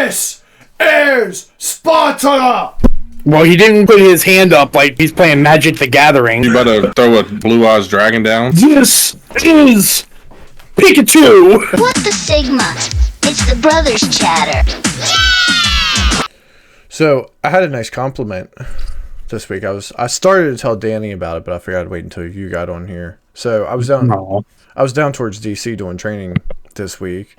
This is Sparta! Well, he didn't put his hand up like he's playing Magic the Gathering. You better throw a Blue Eyes Dragon down? This is Pikachu! What the Sigma? It's the brothers chatter. So, I had a nice compliment this week. I started to tell Danny about it, but I figured I'd wait until you got on here. So, I was down towards DC doing training this week.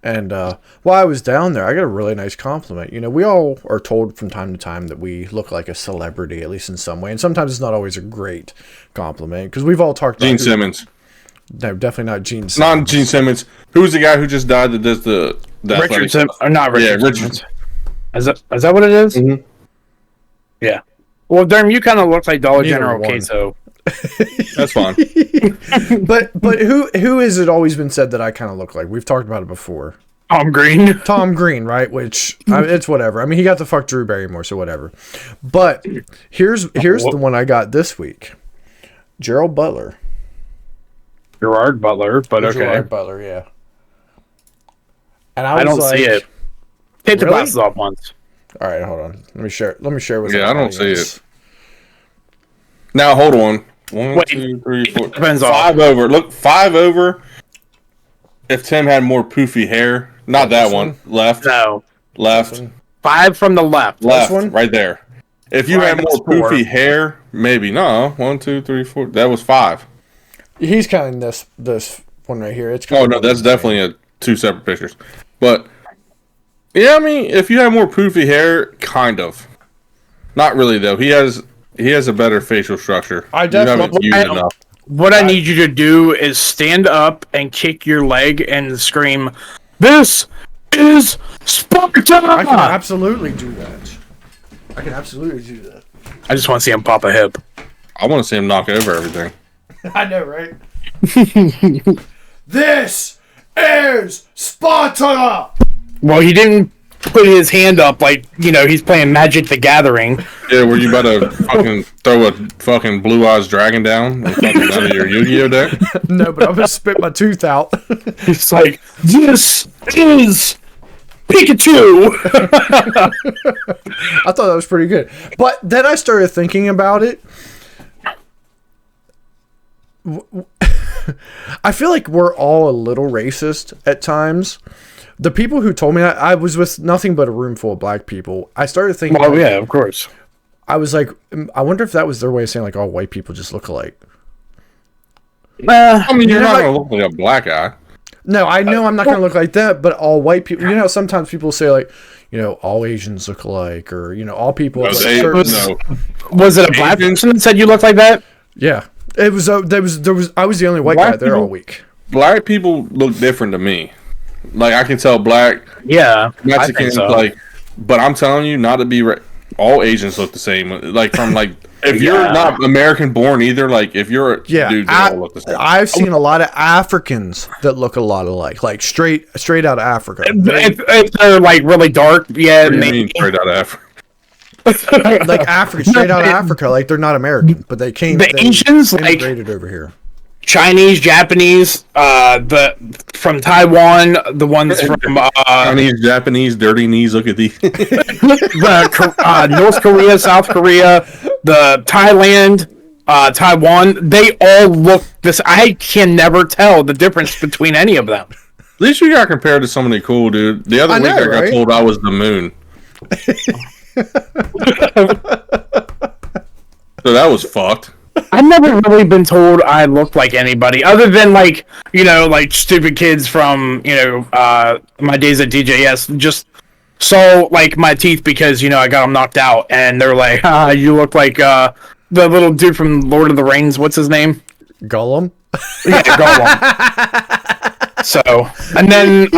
And while I was down there, I got a really nice compliment. You know, we all are told from time to time that we look like a celebrity, at least in some way. And sometimes it's not always a great compliment. Because we've all talked about... Gene Simmons. No, definitely not Gene Simmons. Not Gene Simmons. Who's the guy who just died that does the Richard Simmons. Or not Richard Richard. Is that what it is? Mm-hmm. Yeah. Well, Derm, you kind of look like Dollar General Queso. That's fine. but who has it always been said that I kind of look like? We've talked about it before. Tom Green. Tom Green, right? Which it's whatever. I mean, he got to fuck Drew Barrymore, so whatever. But here's the one I got this week. Gerald Butler. Gerard Butler, but okay. Gerard Butler, yeah. And I don't see it. Take the glasses off once. All right, hold on. Let me share with you. Yeah, I don't see it. Now hold on. 1, 2, 3, 4. Depends 5 over. Look, 5 over. If Tim had more poofy hair, not that one. Left. No. Left. 5 from the left. Left. One? Right there. If you had more poofy hair, maybe. No. 1, 2, 3, 4. That was 5. He's kind of this one right here. It's no, that's definitely 2 separate pictures. But yeah, I mean, if you have more poofy hair, kind of. Not really though. He has a better facial structure. I definitely enough. What I need you to do is stand up and kick your leg and scream, "This is Sparta!" I can absolutely do that. I just want to see him pop a hip. I want to see him knock over everything. I know, right? This is Sparta! Well, he didn't put his hand up like, he's playing Magic the Gathering. Yeah, were you about to fucking throw a fucking Blue Eyes Dragon down out of your Yu-Gi-Oh deck? No, but I'm gonna spit my tooth out. It's like, this is Pikachu! I thought that was pretty good. But then I started thinking about it. I feel like we're all a little racist at times. The people who told me I was with nothing but a room full of black people. I started thinking... Oh, yeah, of course. I was like, I wonder if that was their way of saying, like, all white people just look alike. I mean, you're not going to look like a black guy. No, I know I'm not going to look like that, but all white people... You know, sometimes people say, like, all Asians look alike, or, all people... No, Was it a black person that said you look like that? Yeah. It was, I was the only white guy there all week. Black people look different to me. Like, I can tell black, Mexicans, but I'm telling you, not to be all Asians look the same. Like, from if you're not American born either, like, if you're a dude, they all look the same. I've seen a lot of Africans that look a lot alike, like straight out of Africa. If they're like really dark, yeah. What do you mean straight out of Africa? Like Africa, straight out of Africa, like they're not American, but they Asians immigrated over here. Chinese, Japanese, from Taiwan, the ones from Chinese, Japanese, dirty knees. Look at these. North Korea, South Korea, the Thailand, Taiwan. They all look this. I can never tell the difference between any of them. At least you got compared to somebody cool, dude. The other week I got told I was the moon. So that was fucked. I've never really been told I look like anybody other than like stupid kids from, my days at DJS just saw like my teeth because, I got them knocked out and they're like, you look like, the little dude from Lord of the Rings. What's his name? Gollum? Yeah, Gollum. So, and then,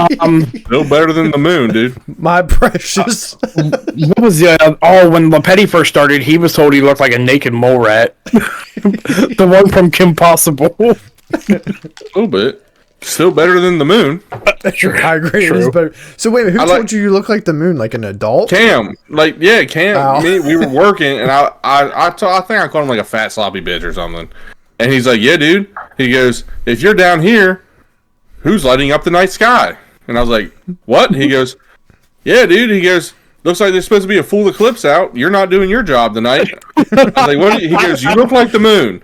no better than the moon, dude. My precious. What was when LaPetty first started, he was told he looked like a naked mole rat. The one from Kim Possible. A little bit. Still better than the moon. I agree. It is better. So wait, who told you look like the moon? Like an adult? Cam. Cam. We were working, and I think I called him like a fat sloppy bitch or something. And he's like, yeah, dude. He goes, if you're down here, who's lighting up the night sky? And I was like, what? He goes, yeah, dude. He goes, looks like there's supposed to be a full eclipse out. You're not doing your job tonight. I was like, what? He goes, you look like the moon.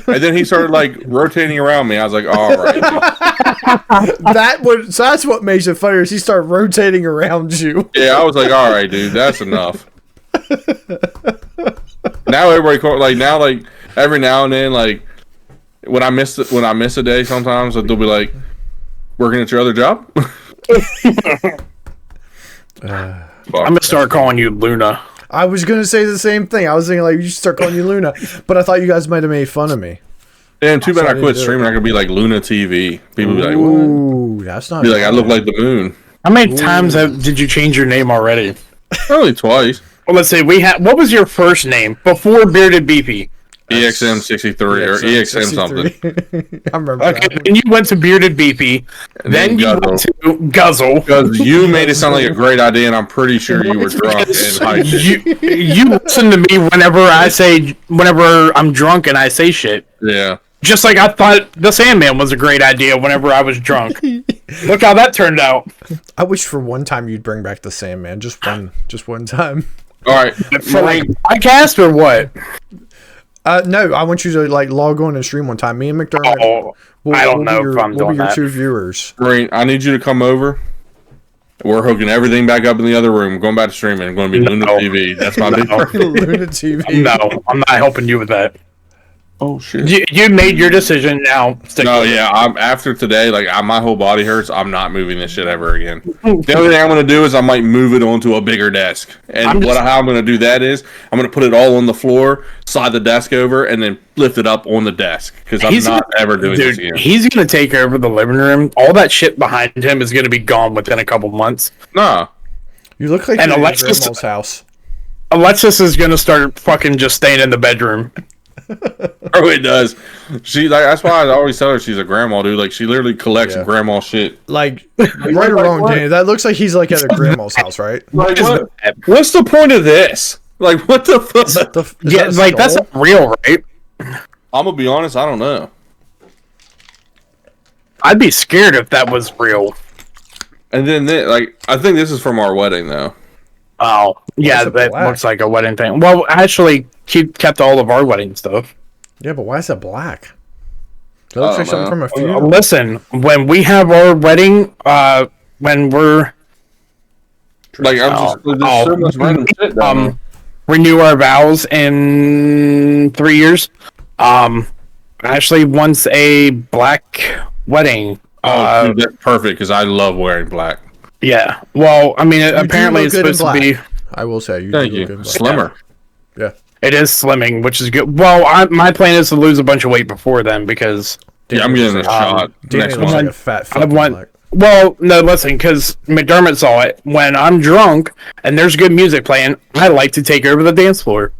And then he started like rotating around me. I was like, all right. So that's what makes it funny is he started rotating around you. Yeah, I was like, all right, dude, that's enough. Now everybody like every now and then, like when I miss a day, sometimes they'll be like, working at your other job. I'm gonna start calling you Luna. I was gonna say the same thing. I was thinking like you should start calling you Luna, but I thought you guys might have made fun of me. And too bad I quit streaming. I could be like Luna TV. People be like, "Ooh, that's not." Be like, I look like the moon. How many times did you change your name already? Only twice. Well, let's see. What was your first name before Bearded BP? EXM63 or EXM something. I remember. Okay, then you went to Bearded BP. Then you went to Guzzle. Because you made it sound like a great idea, and I'm pretty sure you were drunk and hyped. You listen to me whenever I'm drunk and I say shit. Yeah. Just like I thought the Sandman was a great idea whenever I was drunk. Look how that turned out. I wish for one time you'd bring back the Sandman. Just one time. All right. For like podcast or what? No, I want you to like log on and stream one time. Me and McDermott. Oh, I don't know if I'm doing that. 2 viewers. Marine, I need you to come over. We're hooking everything back up in the other room. Going back to streaming. I'm going to be Luna TV. That's my big Luna TV. No, I'm not helping you with that. Oh shit! You made your decision now. No, yeah. I'm after today. Like my whole body hurts. I'm not moving this shit ever again. The only thing I'm gonna do is I might move it onto a bigger desk. And how I'm gonna do that is I'm gonna put it all on the floor, slide the desk over, and then lift it up on the desk because I'm not ever doing this again. He's gonna take over the living room. All that shit behind him is gonna be gone within a couple months. Nah, you look like you're in Grandma's house. Alexis is gonna start fucking just staying in the bedroom. Oh, it does. She that's why I always tell her she's a grandma, dude. Like she literally collects grandma shit. Like right or wrong, Danny. That looks like he's like at a grandma's house, right? Like what's the point of this? Like what the fuck? Yeah, like that's not real, right? I'm gonna be honest. I don't know. I'd be scared if that was real. And then like I think this is from our wedding though. Oh, yeah, that looks like a wedding thing. Well, actually, he kept all of our wedding stuff. Yeah, but why is that black? That looks like something from a funeral. Listen, when we have our wedding, when we're... Like, I'm just so much random shit down there. Renew our vows in 3 years. Ashley wants a black wedding. Oh, dude, that's perfect, because I love wearing black. Yeah. Well, I mean, apparently it's supposed to be. I will say you. Thank you. Slimmer. Yeah. It is slimming, which is good. Well, my plan is to lose a bunch of weight before then because. Yeah, I'm getting a shot next month. Like a fat well, no, listen, because McDermott saw it. When I'm drunk and there's good music playing, I like to take over the dance floor.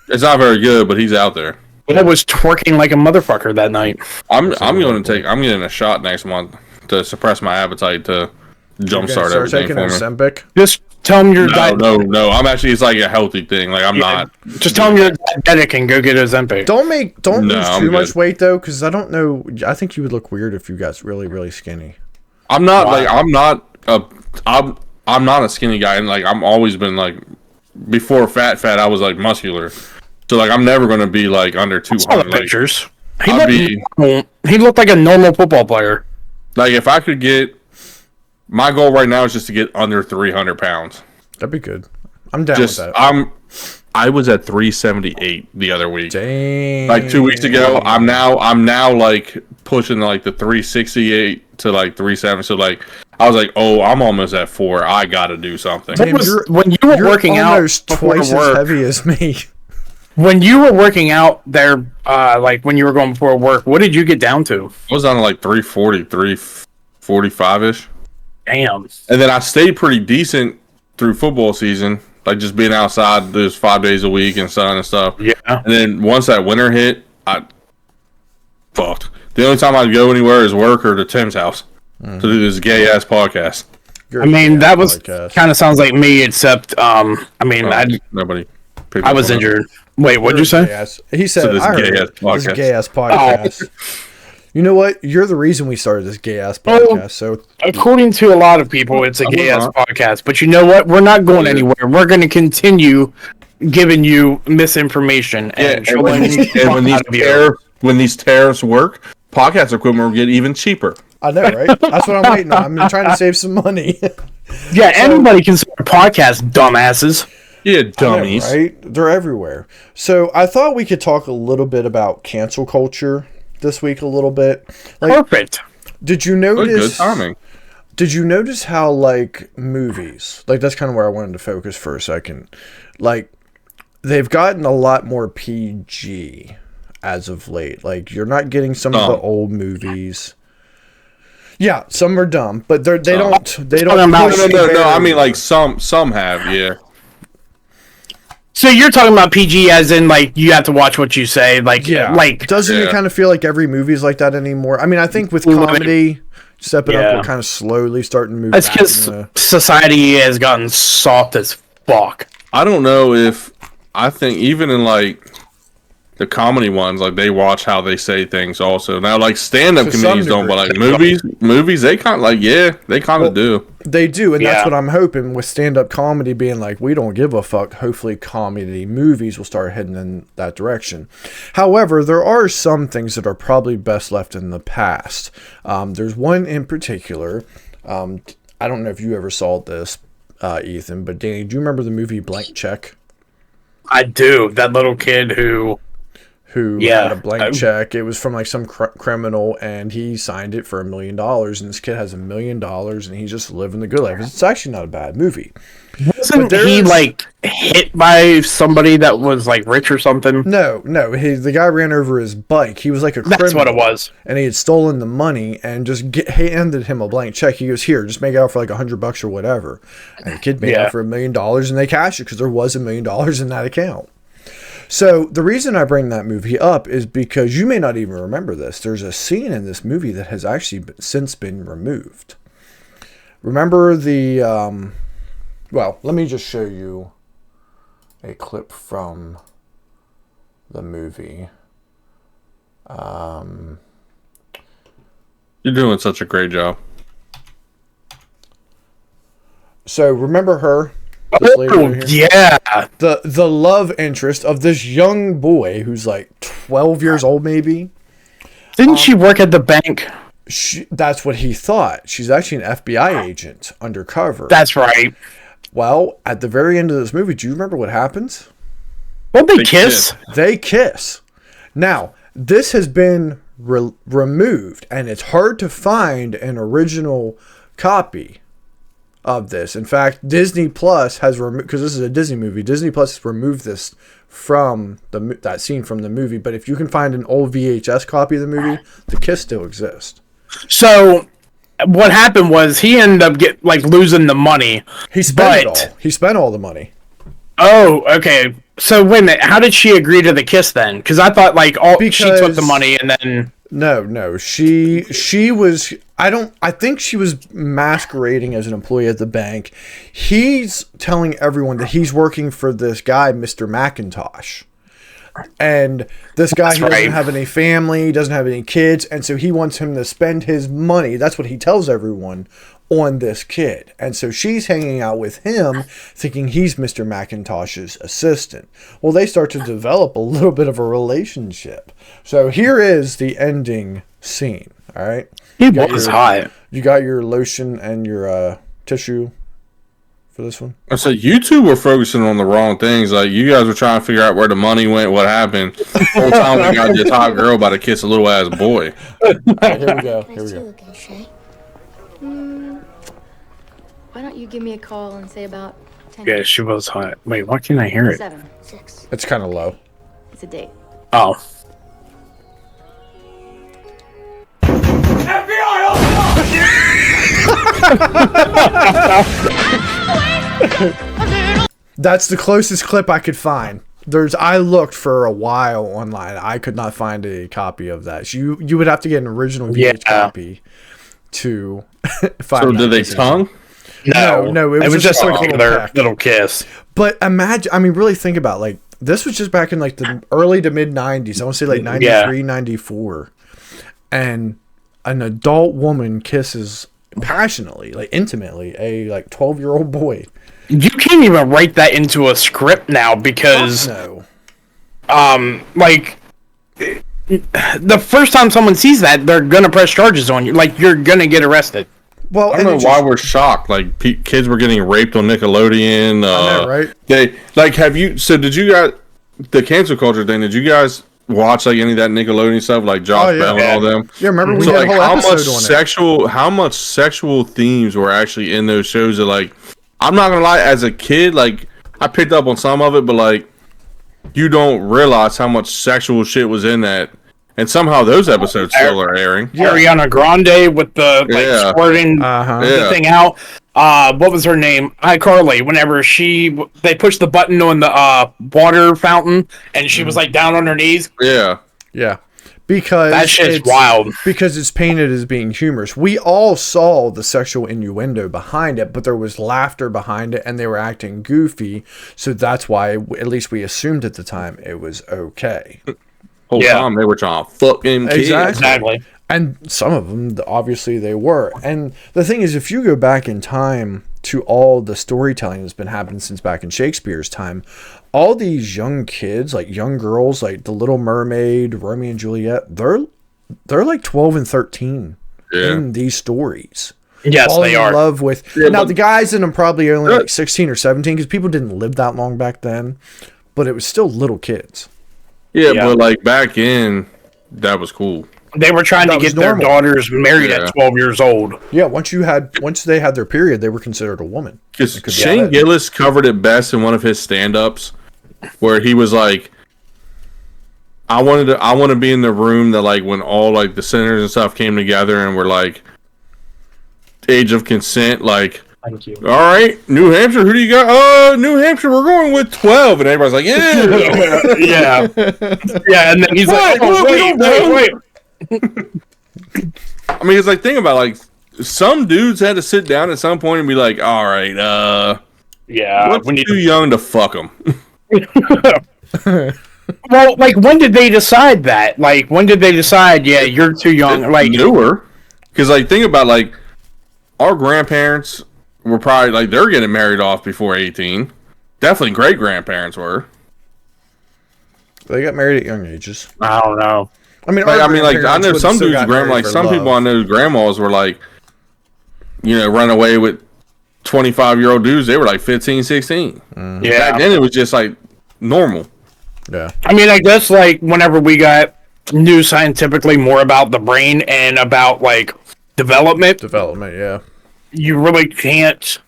It's not very good, but he's out there. I was twerking like a motherfucker that night. I'm getting a shot next month to suppress my appetite to jumpstart everything for me. Ozempic? Just tell him you're No. I'm actually, it's like a healthy thing. Like I'm not. Just tell him you're diabetic and go get Ozempic. Don't lose too much weight though, because I don't know. I think you would look weird if you got really, really skinny. I'm not I'm not a skinny guy, and like I'm always been like before fat. I was like muscular, so like I'm never gonna be like under 200. Pictures. He looked like a normal football player. Like if I could get. My goal right now is just to get under 300 pounds. That'd be good. I'm down with that. I was at 378 the other week. Dang. Like 2 weeks ago. I'm now like pushing like the 368 to like 370. So like I was like, oh, I'm almost at 4. I gotta do something. When you were working out, almost twice as heavy as me. When you were working out there, like when you were going before work, what did you get down to? I was down to like 340, 345 ish. Damn. And then I stayed pretty decent through football season, like just being outside those 5 days a week and sun and stuff. Yeah. And then once that winter hit, I fucked. The only time I'd go anywhere is work or to Tim's house to do this gay ass podcast. I mean, that was kind of sounds like me, except I was injured. Wait, what'd you say? He said, this I heard gay ass podcast. This gay ass podcast. You know what? You're the reason we started this gay ass podcast. So, according to a lot of people, it's a gay ass podcast. But you know what? We're not going anywhere. We're going to continue giving you misinformation. And when these tariffs work, podcast equipment will get even cheaper. I know, right? That's what I'm waiting on. I'm trying to save some money. Yeah, anybody can start a podcast, dumbasses. Yeah, dummies. Know, right? They're everywhere. So I thought we could talk a little bit about cancel culture this week a little bit. Perfect. Did you notice? Good timing. Did you notice how movies, that's kind of where I wanted to focus for a second. They've gotten a lot more PG as of late. You're not getting some of the old movies. Yeah, some are dumb, but they don't. No. I mean, some have, yeah. So you're talking about PG as in you have to watch what you say, doesn't it kind of feel like every movie's like that anymore? I mean, I think with comedy, stepping up, we're kind of slowly starting to move. That's because society has gotten soft as fuck. I don't know if I think even in the comedy ones, they watch how they say things also. Now, stand-up comedians don't, but movies, they kind of they kind of do. They do, and that's what I'm hoping with stand-up comedy being we don't give a fuck. Hopefully, comedy movies will start heading in that direction. However, there are some things that are probably best left in the past. There's one in particular. I don't know if you ever saw this, Ethan, but Danny, do you remember the movie Blank Check? I do. That little kid who had a blank check. It was from some criminal, and he signed it for $1 million, and this kid has $1 million, and he's just living the good life. It's actually not a bad movie. Wasn't he hit by somebody that was rich or something? No. The guy ran over his bike. He was a criminal. That's what it was. And he had stolen the money and just handed him a blank check. He goes, "Here, just make it out for $100 or whatever." And the kid made it out for $1 million, and they cashed it because there was $1 million in that account. So the reason I bring that movie up is because you may not even remember this. There's a scene in this movie that has actually since been removed. Remember the... well, let me just show you a clip from the movie. You're doing such a great job. So remember her? Oh, yeah. The love interest of this young boy who's 12 years old, maybe. Didn't she work at the bank? That's what he thought. She's actually an FBI agent undercover. That's right. Well, at the very end of this movie, do you remember what happens? Well, they kiss. They kiss. Now, this has been removed, and it's hard to find an original copy of this. In fact, Disney Plus has removed, because this is a Disney movie, Disney Plus has removed this from that scene from the movie. But if you can find an old VHS copy of the movie, the kiss still exists. So what happened was he ended up losing the money. He spent it all. He spent all the money. Oh, okay. So wait a minute. How did she agree to the kiss then? Because I thought she took the money and then. No. She was. I think she was masquerading as an employee at the bank. He's telling everyone that he's working for this guy, Mr. McIntosh. And this guy doesn't have any family, doesn't have any kids, and so he wants him to spend his money. That's what he tells everyone on this kid. And so she's hanging out with him thinking he's Mr. McIntosh's assistant. Well, they start to develop a little bit of a relationship. So here is the ending scene. All right. He was hot. You got your lotion and your tissue for this one? I said you two were focusing on the wrong things. You guys were trying to figure out where the money went, what happened. The whole time we got this hot girl about to kiss a little ass boy. All right, here we go. Why don't you give me a call and say about 10? Yeah, she was hot. Wait, why can't I hear it? 7, 6. It's kind of low. It's a date. Oh. That's the closest clip I could find. I looked for a while online. I could not find a copy of that. You would have to get an original VHS copy to find. So did they tongue? No. It was just like a little kiss. But imagine, really think about this was just back in the early to mid 90s. I want to say 93, 94. and an adult woman kisses passionately, like intimately, a like 12-year-old boy. You can't even write that into a script now because, no. Like, the first time someone sees that, they're gonna press charges on you. Like, you're gonna get arrested. Well, I don't know why we're shocked. Like, kids were getting raped on Nickelodeon. I know, right? They like. Have you? So did you guys the cancel culture thing? Did you guys watch like any of that Nickelodeon stuff, like Josh Bell and all them? Yeah, remember we so, had like, a whole episode on it. How much sexual themes were actually in those shows? That, like, I'm not gonna lie, as a kid, like, I picked up on some of it, but like, you don't realize how much sexual shit was in that. And somehow those episodes still are airing. Yeah. Ariana Grande with the squirting the thing out. What was her name? iCarly. Whenever they pushed the button on the water fountain, and she was like down on her knees. Yeah. Because that shit's wild. Because it's painted as being humorous. We all saw the sexual innuendo behind it, but there was laughter behind it, and they were acting goofy. So that's why, at least we assumed at the time, it was okay. Whole time they were trying to fuck him kids. Exactly. And some of them, obviously, they were. And the thing is, if you go back in time to all the storytelling that's been happening since back in Shakespeare's time, all these young kids, like young girls, like The Little Mermaid, Romeo and Juliet, they're like 12 and 13 in these stories. Yes, they are. In love with. Now, the guys in them probably only like 16 or 17 because people didn't live that long back then, but it was still little kids. Yeah, but like back in, that was cool. They were trying to get their daughters married at 12 years old. Yeah, once they had their period, they were considered a woman. Because Shane Gillis covered it best in one of his stand-ups, where he was like, I want to be in the room that, like, when all like the senators and stuff came together and were like age of consent, like, thank you. All right, New Hampshire, who do you got? New Hampshire, we're going with 12. And everybody's like, yeah. Yeah, and then he's like, wait. I mean, it's like, think about it, like, some dudes had to sit down at some point and be like, all right, what's too young to fuck them? Well, like, when did they decide that? Like, when did they decide, yeah, you're too young? Like, newer. Because, like, think about, like, our grandparents were probably, like, they're getting married off before 18. Definitely great-grandparents were. They got married at young ages. I don't know. I mean, I know some dudes, some people I know, grandmas were like, run away with 25-year-old dudes. They were like 15, 16. Yeah. Back then it was just like normal. Yeah. I mean, I guess like whenever we knew scientifically more about the brain and about like development, yeah, you really can't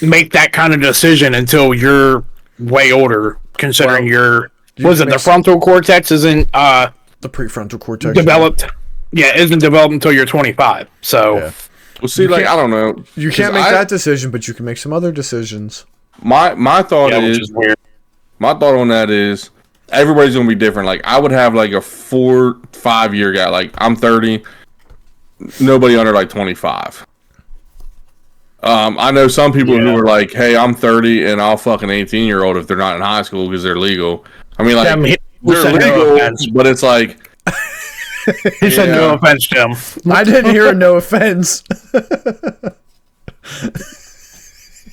make that kind of decision until you're way older. Considering the frontal cortex isn't the prefrontal cortex developed. Yeah, isn't developed until you're 25. So, well, see, like, I don't know. You can't make that decision, but you can make some other decisions. My thought which is weird. My thought on that is everybody's gonna be different. Like, I would have like a 4-5 year guy. Like, I'm 30. Nobody under like 25. I know some people who are like, hey, I'm 30 and I'll fuck an 18-year-old if they're not in high school because they're legal. I mean, like, they're legal, but it's like... He said no offense, Jim. I didn't hear a no offense.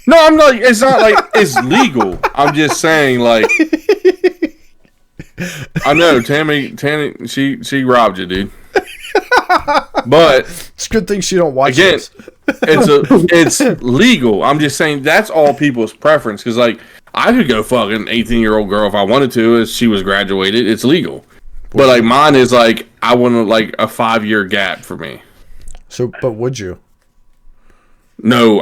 No, I'm not. It's not like it's legal. I'm just saying, like... I know, Tammy, she robbed you, dude. But it's a good thing she don't watch again, this. it's legal. I'm just saying that's all people's preference. Because, like, I could go fuck an 18-year-old girl if I wanted to, if she was graduated. It's legal. But, like, mine is, like, I want, like, a 5-year gap for me. So, but would you? No,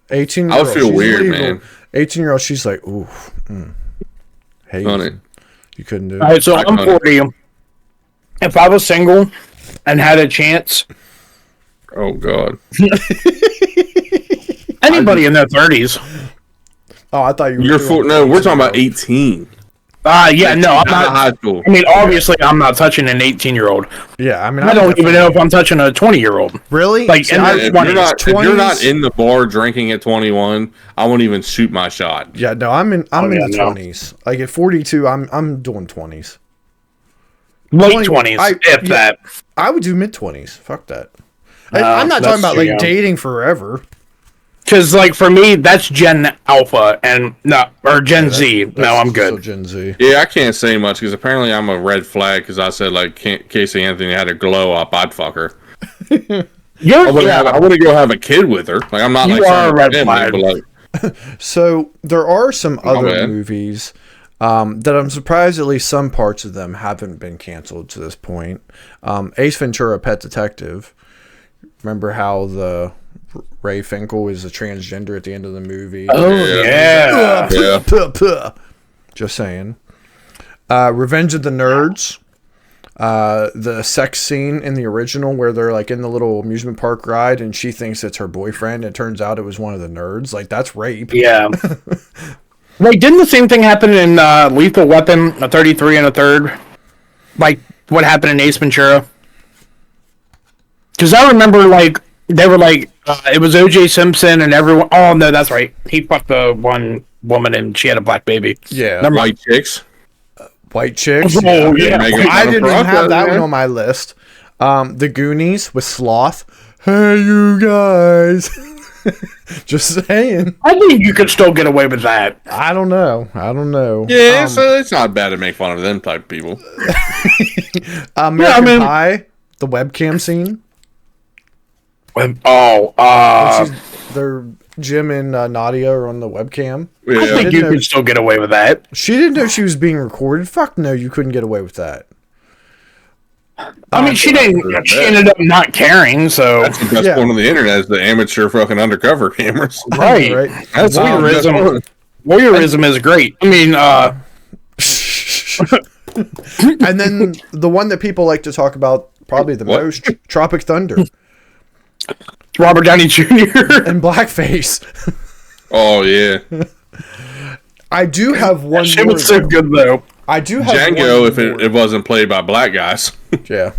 18-year-old. I would feel weird, man. 18-year-old, she's like, ooh. Hey, you couldn't do it. All right, so I'm 40. If I was single and had a chance... Oh, God. Anybody in their 30s. Oh, I thought you were... No, we're talking about 18. Yeah, no, I'm not. High school. I mean, obviously, I'm not touching an 18-year-old. Yeah, I mean, I don't even know if I'm touching a 20-year-old. Really? Like, in their 20s. If you're not in the bar drinking at 21, I won't even shoot my shot. Yeah, no, I'm in the 20s. Like, at 42, I'm doing 20s. Late 20s, if that. I would do mid-20s. Fuck that. I'm not talking about like dating forever. Because like for me, that's Gen Alpha or Gen Z. No, I'm good. Gen Z. Yeah, I can't say much because apparently I'm a red flag because I said like Casey Anthony had a glow up, I'd fuck her. I want to go have a kid with her. Like I'm not. You like are a red flag. Like, so there are some other movies that I'm surprised at least some parts of them haven't been canceled to this point. Ace Ventura: Pet Detective. Remember how the Ray Finkel is a transgender at the end of the movie? Oh yeah. Just saying. Revenge of the Nerds. The sex scene in the original where they're like in the little amusement park ride and she thinks it's her boyfriend. It turns out it was one of the nerds. Like that's rape. Yeah. Like, didn't the same thing happen in Lethal Weapon, a 33 and a third? Like what happened in Ace Ventura? Because I remember like they were like it was O.J. Simpson and everyone. Oh no, that's right. He fucked the one woman and she had a black baby. Yeah. White chicks. White chicks. Oh, yeah. I didn't even have that one on my list. The Goonies with Sloth. Hey, you guys. Just saying. I think you could still get away with that. I don't know. Yeah, it's not bad to make fun of them type of people. American Pie, the webcam scene. They're Jim and Nadia are on the webcam. Yeah. I think you could still get away with that. She didn't know she was being recorded. Fuck no, you couldn't get away with that. I mean, she didn't. She ended up not caring. So that's the best point on the internet is the amateur fucking undercover cameras. Right. That's voyeurism. Voyeurism is great. I mean, and then the one that people like to talk about probably the most, Tropic Thunder. Robert Downey Jr. and blackface. Oh yeah. I do have one. She was so good though. I do have Django if it wasn't played by black guys. Yeah,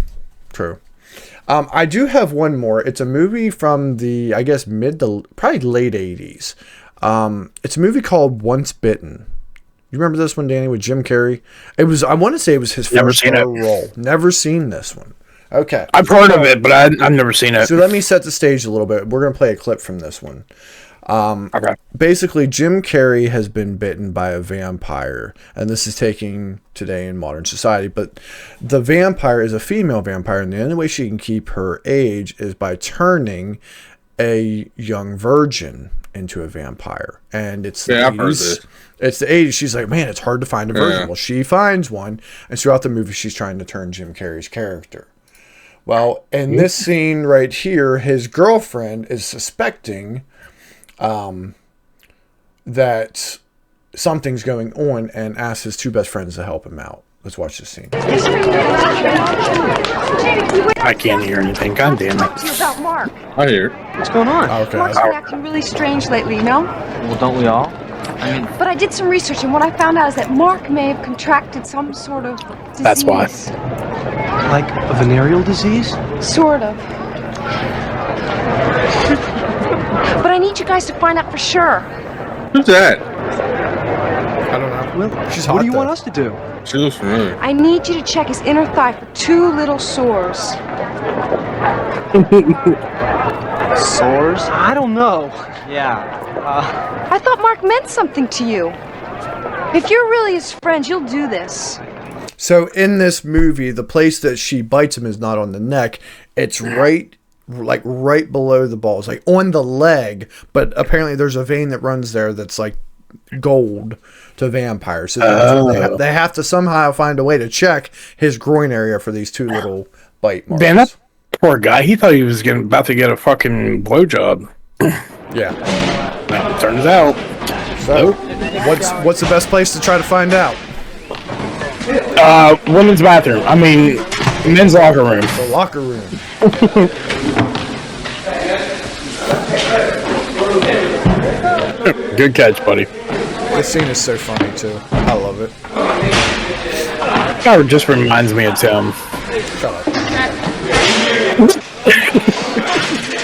true. I do have one more. It's a movie from the mid to probably late 80s. It's a movie called Once Bitten. You remember this one, Danny, with Jim Carrey? I want to say it was his first role. Never seen this one. Okay. I've heard of it, but I've never seen it. So let me set the stage a little bit. We're going to play a clip from this one. Okay. Basically, Jim Carrey has been bitten by a vampire, and this is taking today in modern society, but the vampire is a female vampire, and the only way she can keep her age is by turning a young virgin into a vampire. And it's the 80s. It's the 80s. She's like, man, it's hard to find a virgin. Yeah. Well, she finds one, and throughout the movie, she's trying to turn Jim Carrey's character. Well, in this scene right here, his girlfriend is suspecting that something's going on and asks his two best friends to help him out. Let's watch this scene. I can't hear anything. God damn it. About Mark. I hear. What's going on? Okay. Mark's been acting really strange lately, you know? Well, don't we all? But I did some research, and what I found out is that Mark may have contracted some sort of disease. That's why. Like a venereal disease? Sort of. But I need you guys to find out for sure. Who's that? I don't know. Well, she's what hot, do you want us to do? She looks familiar. I need you to check his inner thigh for 2 little sores. Sores? I don't know. Yeah. I thought Mark meant something to you. If you're really his friend, you'll do this. So in this movie, the place that she bites him is not on the neck. It's right below the balls, like on the leg. But apparently there's a vein that runs there that's like gold to vampires. So they have to somehow find a way to check his groin area for these 2 little bite marks. Damn, that poor guy. He thought he was about to get a fucking blowjob. Yeah. Well, it turns out. So, what's the best place to try to find out? Women's bathroom. I mean, men's locker room. The locker room. Good catch, buddy. This scene is so funny too. I love it. That just reminds me of Tim. Shut up.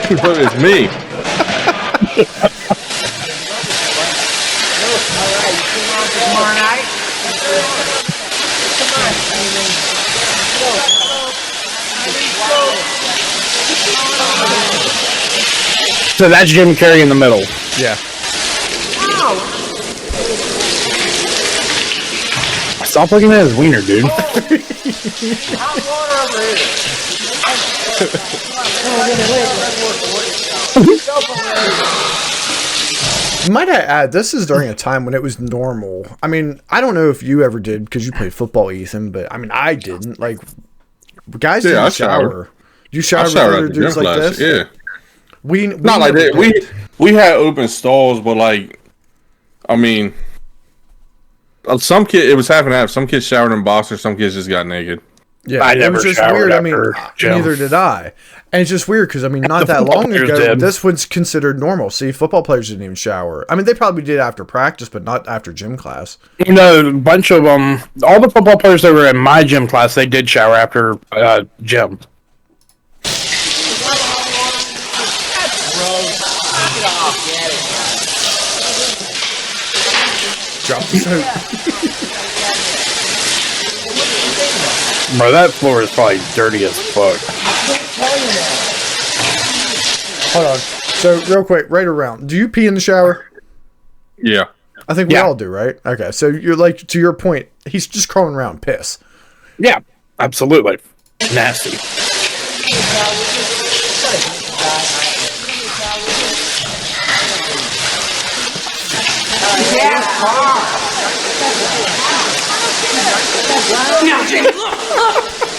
It's me. Tomorrow night. So that's Jim Carrey in the middle. Yeah. Stop looking at his wiener, dude. Might I add, this is during a time when it was normal. I mean, I don't know if you ever did because you played football, Ethan, but I mean, I didn't. Like, guys didn't shower. You shower with other dudes like this? Yeah. We not like that. We had open stalls, but like, I mean, some kid it was half and half. Some kids showered in boxers, some kids just got naked. Yeah, I never just weird. I mean, neither did I. And it's just weird because I mean, not that long ago, this was considered normal. See, football players didn't even shower. I mean, they probably did after practice, but not after gym class. You know, a bunch of them. All the football players that were in my gym class, they did shower after gym. Drop the soap. Bro, that floor is probably dirty as fuck. Hold on. So, real quick, right around. Do you pee in the shower? Yeah. I think we all do, right? Okay, so you're like, to your point, he's just crawling around piss. Yeah, absolutely. Nasty.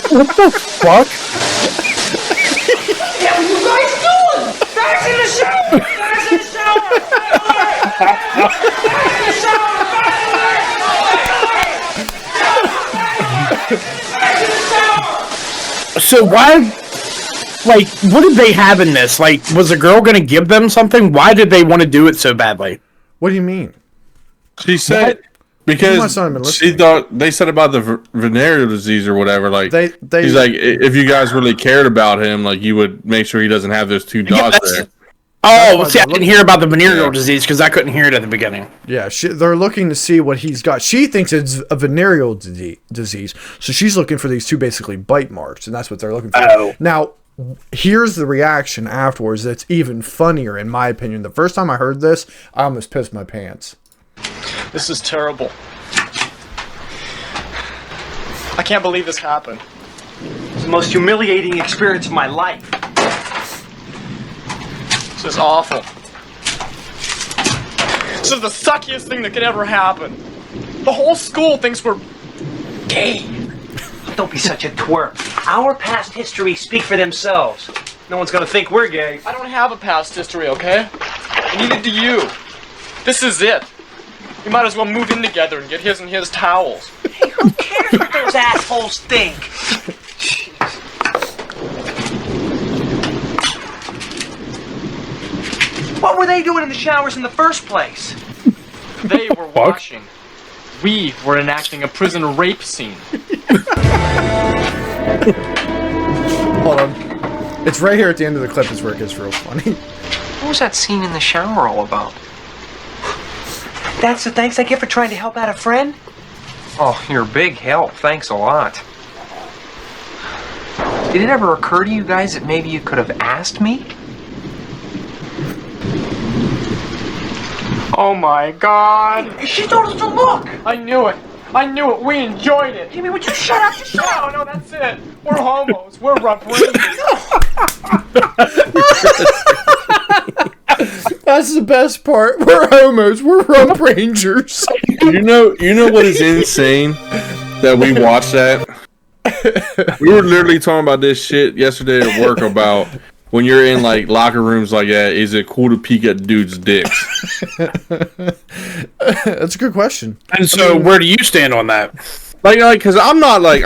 What the fuck? Yeah, what you guys doing? Back in the shower! Back in the shower! Back in the shower! So why, like, what did they have in this? Like, was the girl going to give them something? Why did they want to do it so badly? What do you mean? She said because she thought they said about the venereal disease or whatever. Like he's like, if you guys really cared about him, like you would make sure he doesn't have those two dots there. Oh, see, I didn't hear about the venereal disease because I couldn't hear it at the beginning. Yeah, they're looking to see what he's got. She thinks it's a venereal disease, so she's looking for these two basically bite marks, and that's what they're looking for. Oh. Now, here's the reaction afterwards that's even funnier, in my opinion. The first time I heard this, I almost pissed my pants. This is terrible. I can't believe this happened. It's the most humiliating experience of my life. This is awful. This is the suckiest thing that could ever happen. The whole school thinks we're gay. Don't be such a twerp. Our past histories speak for themselves. No one's gonna think we're gay. I don't have a past history, okay? And neither do you. This is it. We might as well move in together and get his and his towels. Hey, who cares what those assholes think? What were they doing in the showers in the first place? They were washing. We were enacting a prison rape scene. Hold on. It's right here at the end of the clip is where it gets real funny. What was that scene in the shower all about? That's the thanks I get for trying to help out a friend? Oh, you're a big help. Thanks a lot. Did it ever occur to you guys that maybe you could have asked me? Oh my god. She told us to look. I knew it. I knew it. We enjoyed it. Jimmy, would you shut up? No, that's it. We're homos. We're rough rangers. That's the best part. We're homos. We're rump rangers. You know what is insane? That we watched that. We were literally talking about this shit yesterday at work about when you're in like locker rooms like that. Is it cool to peek at dudes' dicks? That's a good question. And so, where do you stand on that? Like, because I'm not like,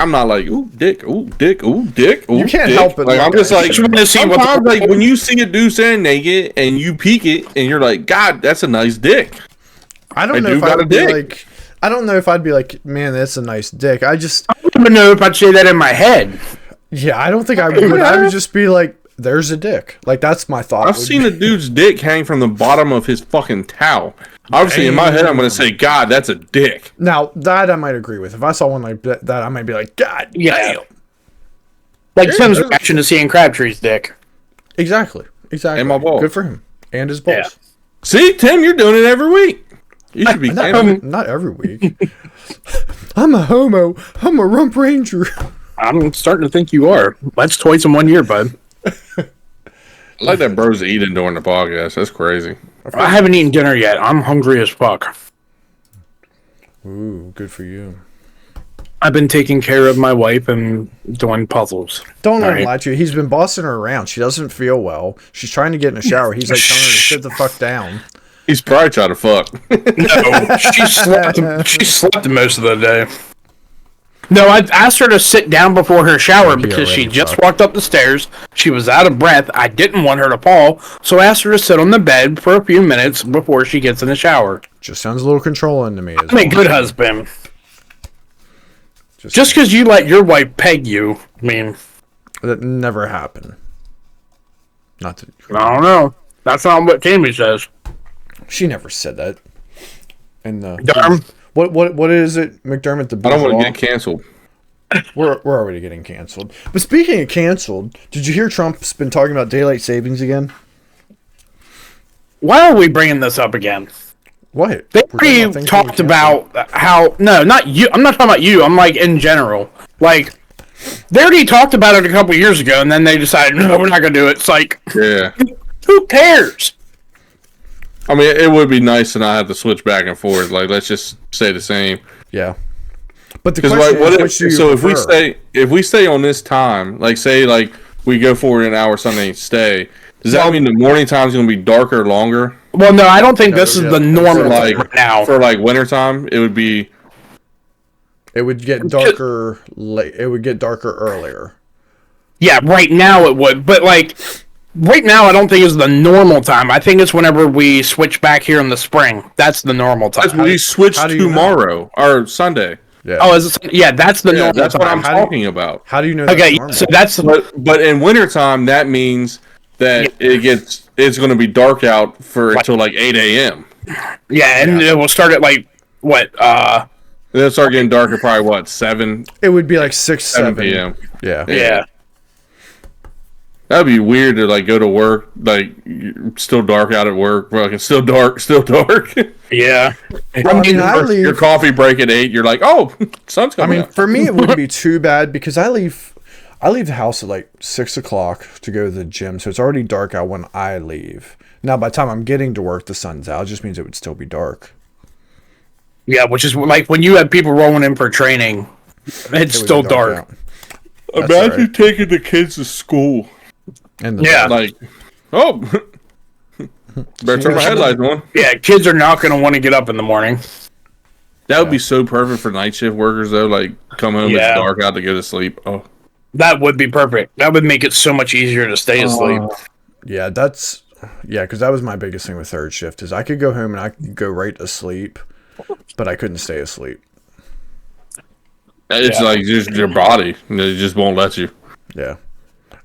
ooh, dick, ooh, dick, ooh, dick, ooh, you can't dick. help it. Like, I'm just like, sometimes, like, when you see a dude standing naked and you peek it and you're like, God, that's a nice dick. I don't know if I would be like, I don't know if I'd be like, man, that's a nice dick. I don't even know if I'd say that in my head. Yeah, I don't think I would. I would just be like, there's a dick. Like, that's my thought. I've seen a dude's dick hang from the bottom of his fucking towel. Obviously, in my head, I'm going to say, God, that's a dick. Now, that I might agree with. If I saw one like that, I might be like, God damn. Like Tim's reaction to seeing Crabtree's dick. Exactly. And my balls. Good for him. And his balls. Yeah. See, Tim, you're doing it every week. You should be not every week. I'm a homo. I'm a rump ranger. I'm starting to think you are. That's twice in 1 year, bud. I like that bro's eating during the podcast. That's crazy. I haven't eaten dinner yet. I'm hungry as fuck. Ooh, good for you. I've been taking care of my wife and doing puzzles. Don't let him lie to you. He's been bossing her around. She doesn't feel well. She's trying to get in the shower. He's like telling her to sit the fuck down. He's probably trying to fuck. No, she slept most of the day. No, I asked her to sit down before her shower because she just walked up the stairs. She was out of breath. I didn't want her to fall, so I asked her to sit on the bed for a few minutes before she gets in the shower. Just sounds a little controlling to me. I'm a good husband. Just because you let your wife peg you, I mean... That never happened. Not that... I don't know. That's not what Tammy says. She never said that. And Darn. What is it, McDermott? I don't want to get canceled. We're already getting canceled. But speaking of canceled, did you hear Trump's been talking about daylight savings again? Why are we bringing this up again? What? They already talked about how... No, not you. I'm not talking about you. I'm like in general. Like, they already talked about it a couple years ago, and then they decided, no, we're not going to do it. It's like... Yeah. Who cares? I mean, it would be nice to not have to switch back and forth. Like, let's just stay the same. Yeah. But the question like, is, which do you prefer? if we stay on this time, like say like we go forward an hour Sunday stay, does that mean the morning time is going to be darker longer? Well, no, I don't think this is the normal like right now. For like winter time, it would be. It would get darker late. It would get darker earlier. Yeah, right now it would, but like right now I don't think it's the normal time. I think it's whenever we switch back here in the spring. That's the normal time. That's when we switch tomorrow or Sunday. Yeah. Oh, that's the normal. That's time. what I'm talking about. How do you know? Okay, so that's but in wintertime, that means that it's going to be dark out until like 8 a.m. Yeah, and it will start at like what? It'll start getting dark at probably what 7. It would be like 7 p.m. Yeah. That'd be weird to like go to work, like still dark out at work, fucking still dark. Yeah. I mean, your coffee break at 8. You're like, oh, sun's coming. I mean, for me, it wouldn't be too bad because I leave the house at like 6 o'clock to go to the gym, so it's already dark out when I leave. Now, by the time I'm getting to work, the sun's out. It just means it would still be dark. Yeah, which is like when you have people rolling in for training, it's still dark. Imagine taking the kids to school. And like, oh, better turn my headlights on. Yeah, kids are not going to want to get up in the morning. That would be so perfect for night shift workers, though. Like, come home, it's dark out to go to sleep. Oh, that would be perfect. That would make it so much easier to stay asleep. Yeah, because that was my biggest thing with third shift is I could go home and I could go right to sleep, but I couldn't stay asleep. It's like just your body; it just won't let you. Yeah.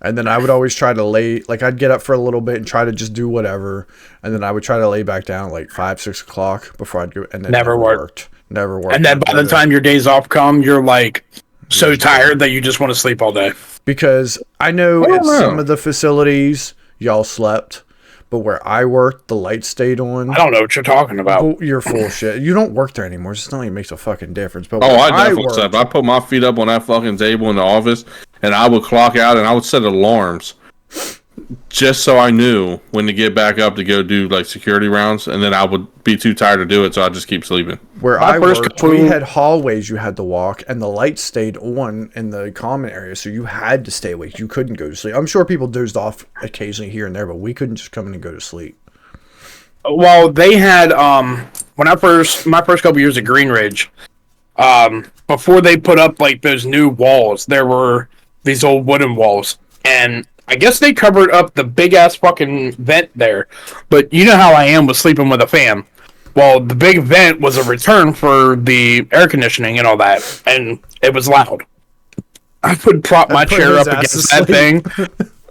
And then I would always try to I'd get up for a little bit and try to just do whatever. And then I would try to lay back down at like 5, 6 o'clock before I'd go. And it never worked. Never worked. And then by the time your days off come, you're like so tired that you just want to sleep all day. Because I know at some of the facilities, y'all slept. But where I worked, the lights stayed on. I don't know what you're talking about. Well, you're full of shit. You don't work there anymore. It's not like it makes a fucking difference. But I definitely slept. I put my feet up on that fucking table in the office, and I would clock out, and I would set alarms just so I knew when to get back up to go do like security rounds, and then I would be too tired to do it, so I'd just keep sleeping. Where I worked, we had hallways you had to walk, and the lights stayed on in the common area, so you had to stay awake. You couldn't go to sleep. I'm sure people dozed off occasionally here and there, but we couldn't just come in and go to sleep. Well, they had my first couple years at Green Ridge, before they put up like those new walls, there were these old wooden walls, and I guess they covered up the big ass fucking vent there. But you know how I am with sleeping with a fan. Well, the big vent was a return for the air conditioning and all that, and it was loud. I would prop my chair up against that thing,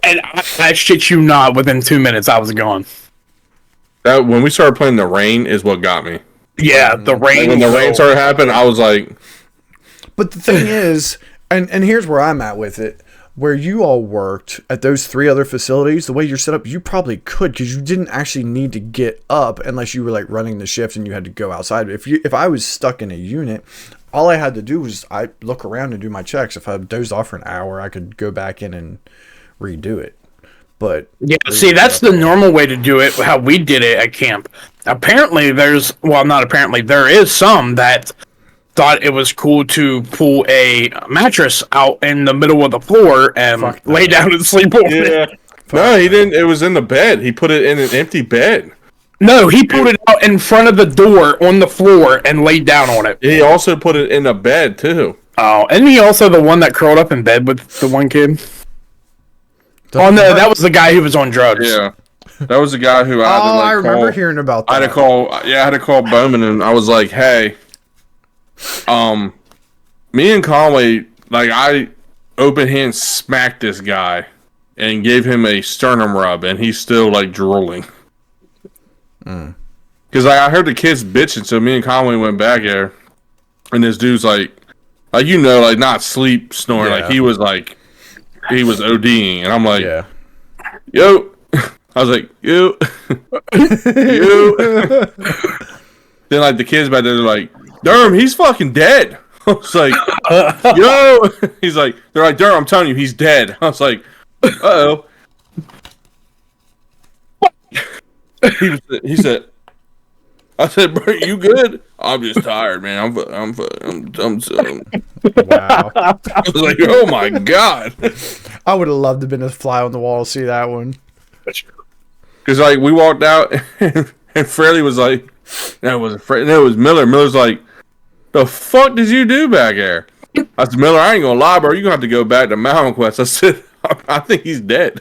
and I shit you not, within 2 minutes I was gone. That when we started playing the rain is what got me. Yeah, the rain. Like when the rain started happening, I was like. But the thing is, and here's where I'm at with it. where you all worked at those 3 other facilities, the way you're set up, you probably could, because you didn't actually need to get up unless you were like running the shift and you had to go outside. If I was stuck in a unit, all I had to do was I look around and do my checks. If I dozed off for an hour, I could go back in and redo it. But yeah, see, that's the normal way to do it, how we did it at camp. Apparently there is some that thought it was cool to pull a mattress out in the middle of the floor and lay down and sleep on it. No, he didn't. It was in the bed. He put it in an empty bed. No, he pulled it out in front of the door on the floor and laid down on it. He also put it in a bed, too. Oh, isn't he also the one that curled up in bed with the one kid? Oh, no, that was the guy who was on drugs. Yeah. That was the guy who I had to, I remember hearing about that. I had to call Bowman, and I was like, hey, me and Conway, like, I open hand smacked this guy and gave him a sternum rub, and he's still, like, drooling. Because I heard the kids bitching, so me and Conway went back there, and this dude's like, like, not sleep snoring, like, he was ODing, and I'm like, yo, I was like, you. Then, like, the kids back there, they're like, Durham, he's fucking dead. I was like, yo. He's like, they're like, Durham, I'm telling you, he's dead. I was like, uh-oh. He said, I said, bro, you good? I'm just tired, man. I'm wow. I was like, oh my God. I would have loved to have been a fly on the wall to see that one. Because, like, we walked out, and Freddie was like, no, it wasn't Freddie. No, it was Miller. Miller's like, the fuck did you do back there? I said, Miller, I ain't gonna lie, bro. You're gonna have to go back to Mountain Quest. I said, I think he's dead.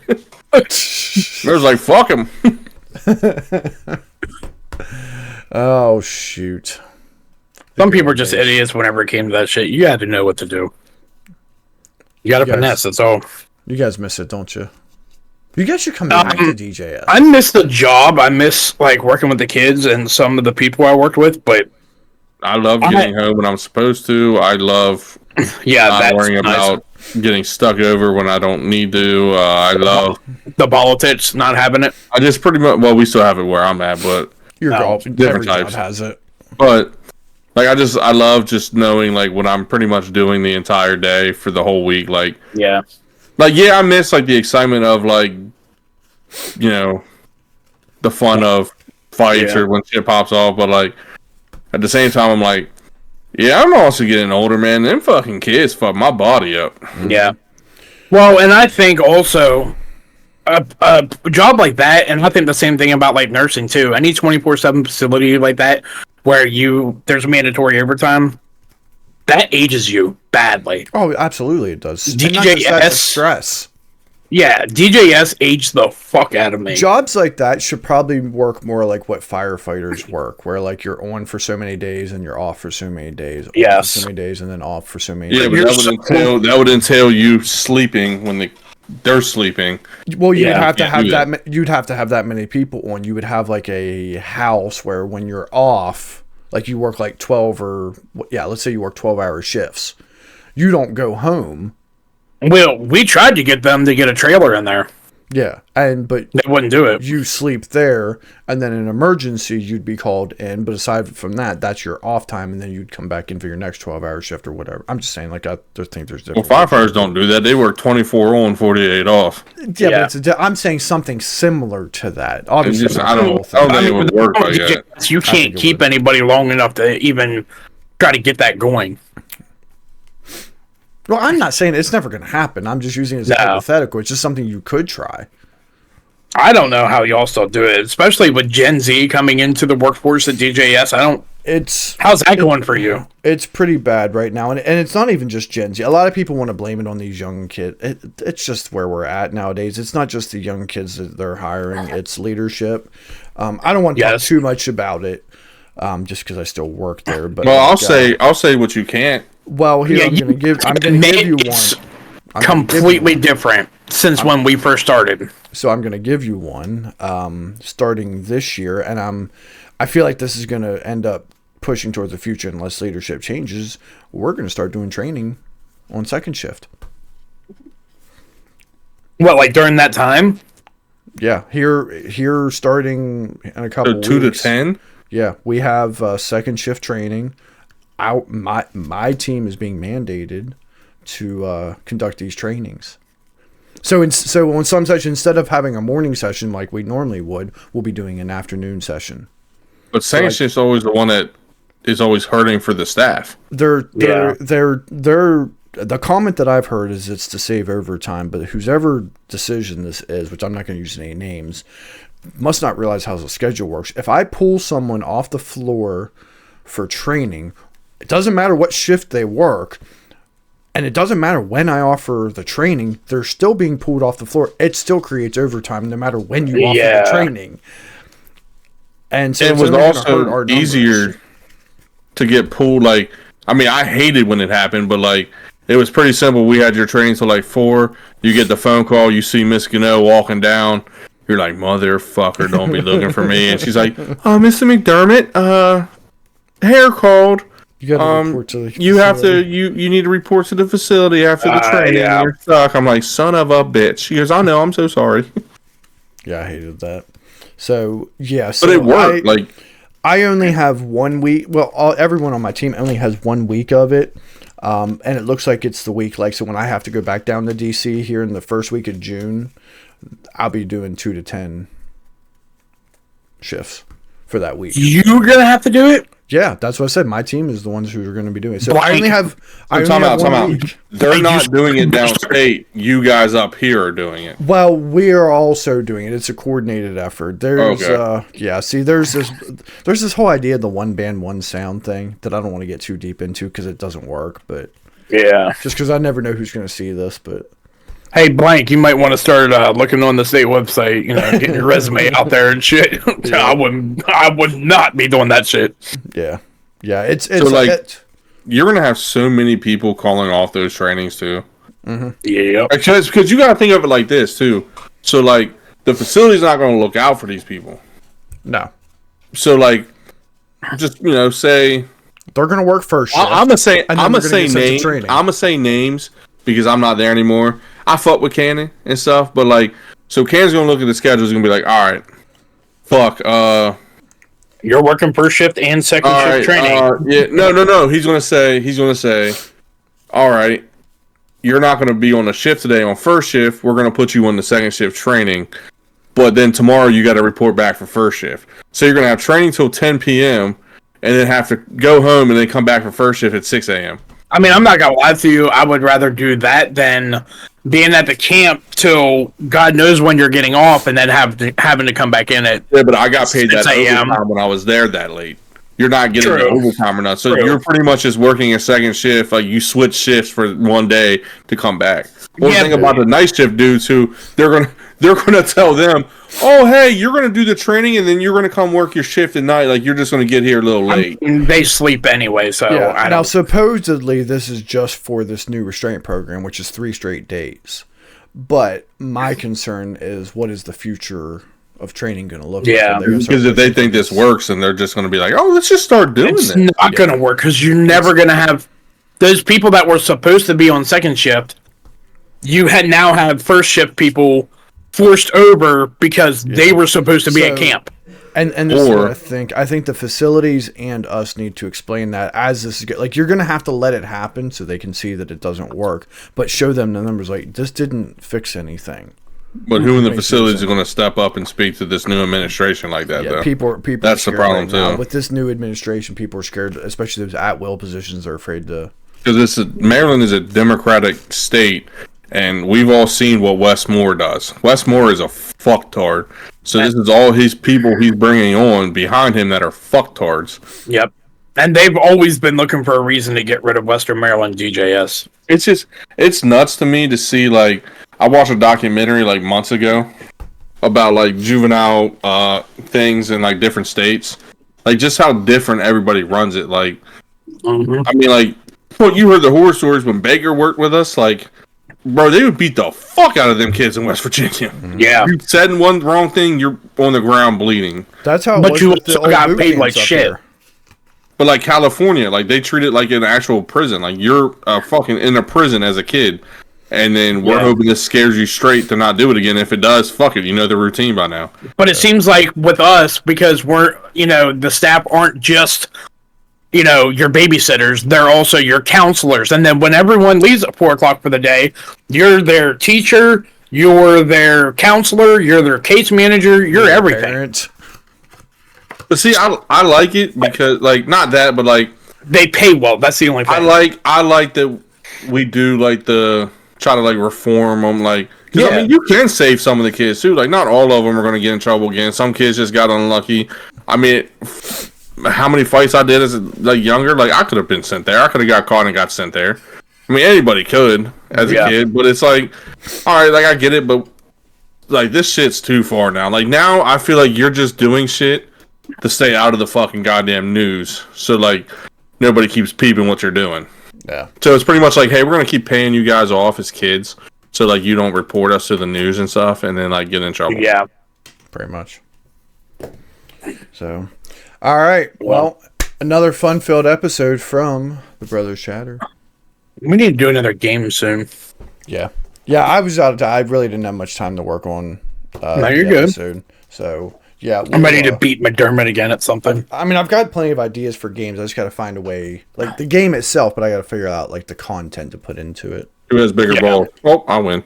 Miller's like, fuck him. Oh, shoot. Some people are just idiots whenever it came to that shit. You had to know what to do. You gotta finesse, that's all. You guys miss it, don't you? You guys should come back to DJS. I miss the job. I miss, like, working with the kids and some of the people I worked with, but I love getting home when I'm supposed to. I love not worrying about getting stuck over when I don't need to. I love the politics, not having it. I just pretty much, well, we still have it where I'm at, but different types has it. But like, I love just knowing, like, what I'm pretty much doing the entire day for the whole week. Like, I miss, like, the excitement of, like, you know, the fun of fights or when shit pops off, but, like, at the same time, I'm like, yeah, I'm also getting older, man. Them fucking kids fuck my body up. Yeah. Well, and I think also a job like that, and I think the same thing about, like, nursing too. Any 24/7 facility like that where there's mandatory overtime, that ages you badly. Oh, absolutely, it does. DJS stress. Yeah, DJS aged the fuck out of me. Jobs like that should probably work more like what firefighters work, where, like, you're on for so many days and you're off for so many days. Yes. For so many days and then off for so many days. Yeah, but that would entail you sleeping when they're sleeping. Well, you would have to have that. You'd have to have that many people on. You would have, like, a house where when you're off, like, you work like 12 or let's say you work 12-hour shifts. You don't go home. Well, we tried to get them to get a trailer in there. Yeah, but they wouldn't do it. You sleep there, and then in an emergency, you'd be called in. But aside from that, that's your off time, and then you'd come back in for your next 12-hour shift or whatever. I'm just saying, like, I just think there's different. Well, firefighters don't do that. They work 24 on, 48 off. Yeah. But I'm saying something similar to that. Obviously, I don't think it would work like that. You can't keep anybody long enough to even try to get that going. Well, I'm not saying it's never going to happen. I'm just using it as a hypothetical. It's just something you could try. I don't know how y'all still do it, especially with Gen Z coming into the workforce at DJS. How's that going for you? It's pretty bad right now, and it's not even just Gen Z. A lot of people want to blame it on these young kids. It's just where we're at nowadays. It's not just the young kids that they're hiring; it's leadership. I don't want to talk too much about it, just because I still work there. But I'll say what you can't. Well, here I'm going to give you one. Completely different since when we first started. So I'm going to give you one starting this year, and I feel like this is going to end up pushing towards the future unless leadership changes. We're going to start doing training on second shift. What, like during that time? Yeah, here starting in a couple So 2 weeks. to 10? Yeah, we have second shift training. My team is being mandated to conduct these trainings. So on some session, instead of having a morning session like we normally would, we'll be doing an afternoon session. But second shift's always the one that is always hurting for the staff. They're the comment that I've heard is it's to save overtime, but whoever decision this is, which I'm not going to use any names, must not realize how the schedule works. If I pull someone off the floor for training, it doesn't matter what shift they work, and it doesn't matter when I offer the training, they're still being pulled off the floor. It still creates overtime no matter when you offer the training. And so it was also easier to get pulled. Like, I mean, I hated when it happened, but like, it was pretty simple. We had your training till like 4. You get the phone call. You see Miss Gano walking down. You're like, motherfucker, don't be looking for me. And she's like, oh, Mr. McDermott, hair called. You got to report to the You have to. You need to report to the facility after the training. Yeah. You're stuck. I'm like, son of a bitch. She goes, I know. I'm so sorry. Yeah, I hated that. So yeah, But it worked. I only have 1 week. Well, everyone on my team only has 1 week of it. And it looks like it's the week, like, so when I have to go back down to DC here in the first week of June, I'll be doing 2 to 10 shifts for that week. You're gonna have to do it? Yeah, that's what I said. My team is the ones who are going to be doing it. So Like, I only have. Time out. They're not doing it downstate. You guys up here are doing it. Well, we are also doing it. It's a coordinated effort. There's, See, there's this whole idea of the one band, one sound thing that I don't want to get too deep into because it doesn't work. But yeah, just because I never know who's going to see this. But hey, Blank, you might want to start looking on the state website. You know, getting your resume out there and shit. Yeah. I would not be doing that shit. Yeah, it's so like you're gonna have so many people calling off those trainings too. Mm-hmm. Yeah, because you gotta think of it like this too. So like the facility's not gonna look out for these people. No. So like, just say they're gonna work first. I'm gonna say names. I'm gonna say names because I'm not there anymore. I fuck with Cannon and stuff, but like, so Cannon's gonna look at the schedule. He's gonna be like, all right, fuck. You're working first shift and second shift training. Yeah, no. He's gonna say, all right, you're not gonna be on the shift today on first shift. We're gonna put you on the second shift training, but then tomorrow you got to report back for first shift. So you're gonna have training till 10 p.m. and then have to go home and then come back for first shift at 6 a.m. I mean, I'm not gonna lie to you. I would rather do that than being at the camp till God knows when you're getting off, and then having to come back in at but I got paid that overtime when I was there that late. You're not getting the overtime or not, so you're pretty much just working a second shift. Like you switch shifts for one day to come back. Well, the thing about the night shift dudes who they're gonna tell them, oh hey, you're gonna do the training and then you're gonna come work your shift at night. Like you're just gonna get here a little late. They sleep anyway, so yeah. Now supposedly this is just for this new restraint program, which is 3 straight days. But my concern is, what is the future of training going to look like? Yeah, because if they think this works, and they're just going to be like, oh, let's just start doing it's it. It's not going to work because you're never going to have those people that were supposed to be on second shift. You now have first shift people forced over because they were supposed to be at camp. And this is what I think. I think the facilities and us need to explain that as this is like, you're going to have to let it happen so they can see that it doesn't work, but show them the numbers. Like, this didn't fix anything. But who in the facilities are going to step up and speak to this new administration like that? Though people. That's the problem too. With this new administration, people are scared, especially those at-will positions. They're afraid to. Because Maryland is a Democratic state. And we've all seen what Wes Moore does. Wes Moore is a fucktard. So this is all his people he's bringing on behind him that are fucktards. Yep. And they've always been looking for a reason to get rid of Western Maryland DJS. It's nuts to me to see, like, I watched a documentary like months ago about like juvenile things in like different states. Like just how different everybody runs it. Like, I mean, like, well, you heard the horror stories when Baker worked with us, like, bro, they would beat the fuck out of them kids in West Virginia. Yeah. You said one wrong thing, you're on the ground bleeding. That's how. But you also got paid like shit. There. But like California, like they treat it like an actual prison. Like you're fucking in a prison as a kid. And then we're hoping this scares you straight to not do it again. If it does, fuck it. You know the routine by now. But it seems like with us, because we're, the staff aren't just, your babysitters. They're also your counselors. And then when everyone leaves at 4 o'clock for the day, you're their teacher, you're their counselor, you're their case manager, you're everything. Parent. But see, I like it because, like, not that, but, like... They pay well. That's the only thing. I like that we do, like, try to like reform them, like, because I mean, you can save some of the kids too. Like, not all of them are going to get in trouble again. Some kids just got unlucky. I mean, how many fights I did as like younger, like I could have been sent there. I could have got caught and got sent there. I mean, anybody could as a kid, but it's like, all right, like I get it, but like this shit's too far now. Like now, I feel like you're just doing shit to stay out of the fucking goddamn news, so like nobody keeps peeping what you're doing. Yeah. So it's pretty much like, hey, we're gonna keep paying you guys off as kids, so like you don't report us to the news and stuff, and then like get in trouble. Yeah. Pretty much. So, all right. Well, another fun-filled episode from the Brothers Chatter. We need to do another game soon. Yeah. Yeah. I was out. I really didn't have much time to work on. No, you're good. Episode. So. Yeah, I'm ready to beat McDermott again at something. I mean, I've got plenty of ideas for games. I just got to find a way, like the game itself, but I got to figure out like the content to put into it. Who has bigger balls? Oh, I win.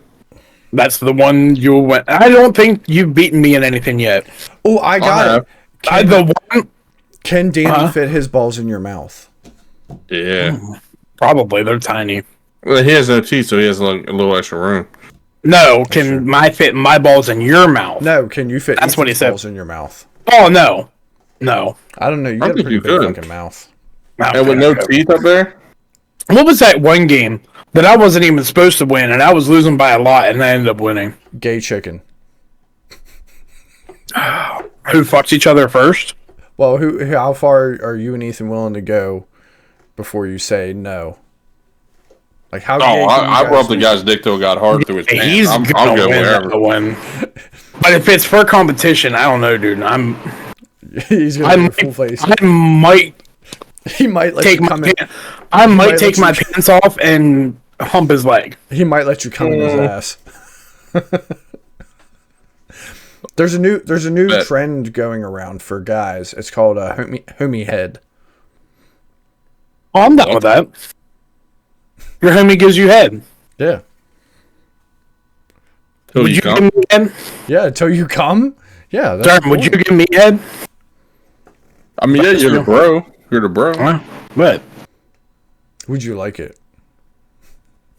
That's the one you went. I don't think you've beaten me in anything yet. Oh, I got it. Can Danny fit his balls in your mouth? Yeah, probably. They're tiny. Well, he has no teeth, so he has like a little extra room. No, I fit my balls in your mouth? No, can you fit That's what he said. balls in your mouth? Oh, no. No. I don't know. You got a pretty big fucking mouth. And with no teeth up there? What was that one game that I wasn't even supposed to win, and I was losing by a lot, and I ended up winning? Gay chicken. Who fucks each other first? Well, how far are you and Ethan willing to go before you say no? Like how? I rubbed the guy's dick till it got hard through his pants. He's I'll go wherever. But if it's for competition, I don't know, dude. He's gonna full face. I might. He might let take you come my. in. I might take my pants off and hump his leg. He might let you come in his ass. There's a new trend going around for guys. It's called a homie head. Oh, I'm down with that. Your homie gives you head. Yeah. Would you give me head? Yeah, until you come? Yeah. That's cool. Would you give me head? I mean, yeah, you're the bro. You're the bro. What? Would you like it?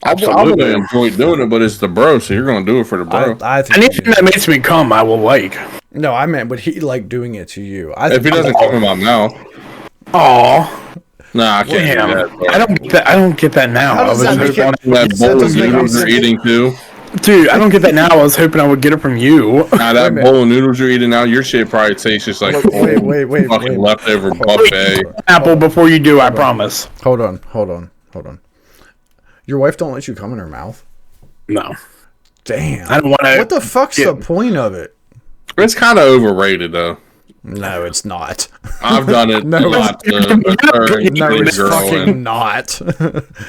I would enjoy doing it, but it's the bro, so you're going to do it for the bro. I think anything that makes me come, I will like. No, I meant, would he like doing it to you? If he doesn't come in my mouth. Aw. Nah, I can't do that. Bro. I don't get that now. How does I was that bowl of noodles you're eating too. Dude, I don't get that now. I was hoping I would get it from you. Nah, that bowl of noodles you're eating now, your shit probably tastes just like wait, fucking leftover buffet. Apple before you do, I promise. Hold on. Your wife don't let you come in her mouth? No. Damn. I don't want to. What the fuck's the point of it? It's kind of overrated though. No, it's not. I've done it. No, it's fucking not.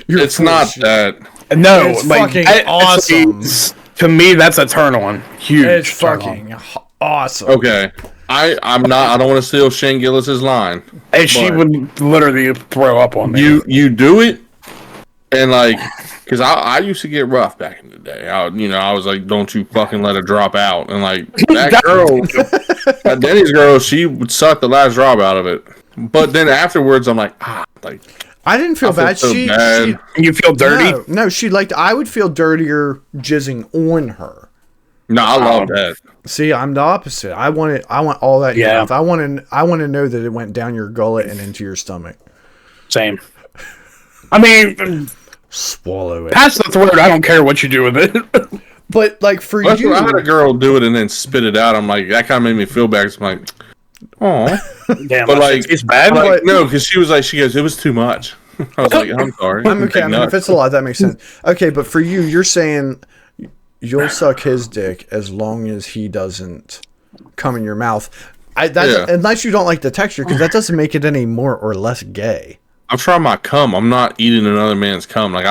It's not that. No, it's fucking awesome. To me, that's a turn on. Huge. It's fucking awesome. Okay, I'm not. I don't want to steal Shane Gillis's line. And she would literally throw up on me. You do it, and like, because I used to get rough back in the day. I was like, don't you fucking let it drop out, and like that girl, that Denny's girl, she would suck the last drop out of it. But then afterwards, I'm like, I didn't feel bad. So bad. You feel dirty? No, she liked. I would feel dirtier jizzing on her. No, I love that. See, I'm the opposite. I want all that. Yeah. Mouth. I want to know that it went down your gullet and into your stomach. Same. I mean, swallow it. Past the throat. I don't care what you do with it. But like for you, I had a girl do it and then spit it out. I'm like, that kind of made me feel bad. I'm like, oh, damn. But like, it's bad. Like, no, because she goes, it was too much. I was like, I'm sorry. I'm okay. I mean, if it's a lot, that makes sense. Okay, but for you, you're saying you'll suck his dick as long as he doesn't come in your mouth. Unless you don't like the texture, because that doesn't make it any more or less gay. I'm trying my cum. I'm not eating another man's cum. Like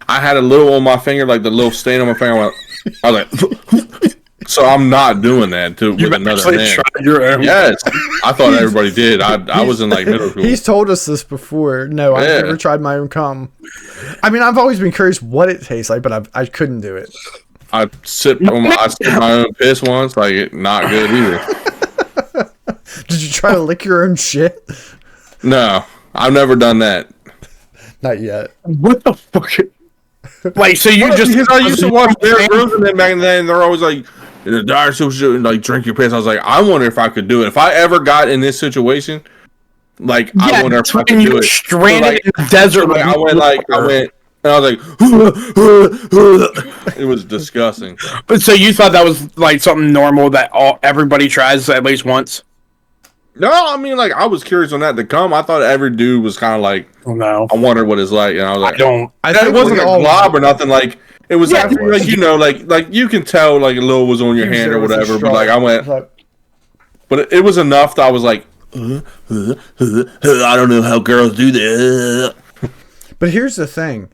I had a little on my finger, like the little stain on my finger. I was like, so I'm not doing that with another man. Yes, I thought everybody did. I was in like middle school. He's told us this before. No, I've never tried my own cum. I mean, I've always been curious what it tastes like, but I couldn't do it. I sipped my own piss once. Like, not good either. Did you try to lick your own shit? No, I've never done that. Not yet. What the fuck? Like, so you just... Because I used to watch Bear Grylls and then back in the day, and they're always like, in the dire situation, like, drink your piss. I was like, I wonder if I could do it. If I ever got in this situation, like, I wonder if I could do it. Stranded in the desert. Like, I went, and I was like, it was disgusting. But so you thought that was like something normal that everybody tries at least once? No, I mean, like, I was curious on that to come. I thought every dude was kind of like, oh, no. I wondered what it's like, and I was like, it wasn't a glob or nothing. Like, it was after, like, you know, like you can tell, like, a little was on your hand or whatever. But like, I went, but it was enough that I was like, I don't know how girls do that. But here's the thing.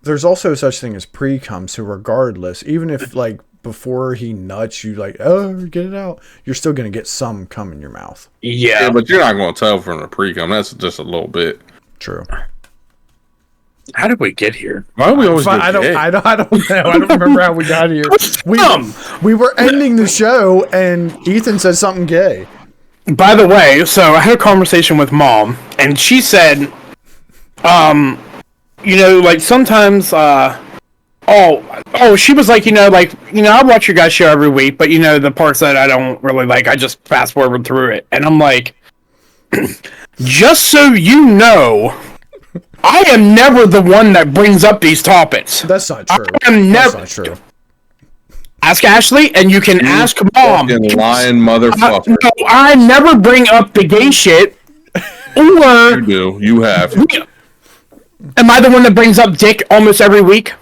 There's also such thing as pre-cum, so regardless, even if, like, before he nuts, you like, oh, get it out, you're still going to get some cum in your mouth. Yeah, but you're not going to tell from the pre-cum. That's just a little bit. True. How did we get here? Why do we always I don't know. I don't remember how we got here. We were ending the show, and Ethan said something gay. By the way, so I had a conversation with Mom, and she said, you know, like, sometimes, she was like, I watch your guys' show every week, but, the parts that I don't really like, I just fast forward through it. And I'm like, just so you know, I am never the one that brings up these topics. That's not true. I am never. That's not true. Ask Ashley, and you can ask Mom. Lying motherfucker. No, I never bring up the gay shit. Or you do. You have. Am I the one that brings up dick almost every week?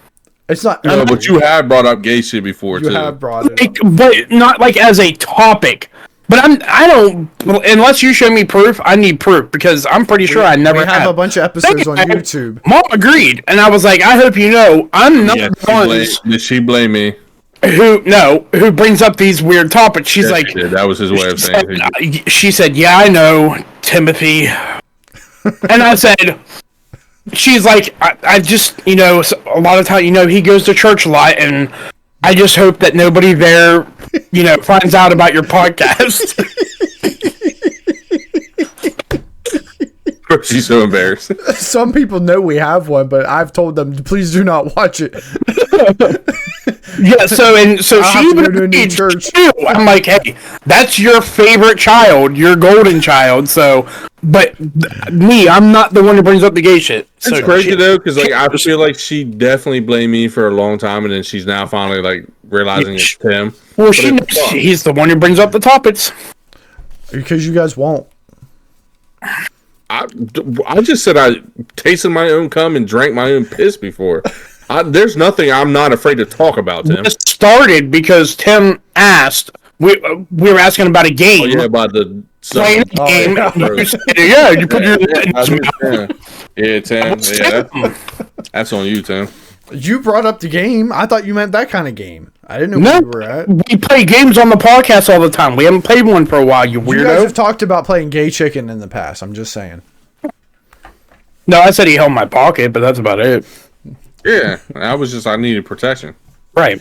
It's not. No, but you have brought up gay shit before, too. You have brought it up. But not like as a topic. But I don't, unless you show me proof, I need proof, because I'm pretty sure I never have. We have a bunch of episodes on YouTube. Mom agreed, and I was like, I hope you know, I'm not the one. Did she blame me? Who brings up these weird topics. She's like, that was his way of saying it. She said, yeah, I know, Timothy. And I said, she's like, I just, a lot of time, he goes to church a lot, and I just hope that nobody there, finds out about your podcast. She's so embarrassed. Some people know we have one, but I've told them, please do not watch it. Yeah, so she even agreed too. I'm like, hey, that's your favorite child, your golden child. So, but me, I'm not the one who brings up the gay shit. It's crazy though, because like I feel like she definitely blamed me for a long time, and then she's now finally like realizing it's Tim. Well, he's the one who brings up the topics. Because you guys won't. I just said I tasted my own cum and drank my own piss before. There's nothing I'm not afraid to talk about, Tim. It started because Tim asked. We were asking about a game. Oh yeah, about the playing a game. Yeah, you put your Tim. Yeah, that's on you, Tim. You brought up the game. I thought you meant that kind of game. I didn't know where you were at. We play games on the podcast all the time. We haven't played one for a while, you weirdo. You guys have talked about playing Gay Chicken in the past. I'm just saying. No, I said he held my pocket, but that's about it. Yeah, I needed protection. Right.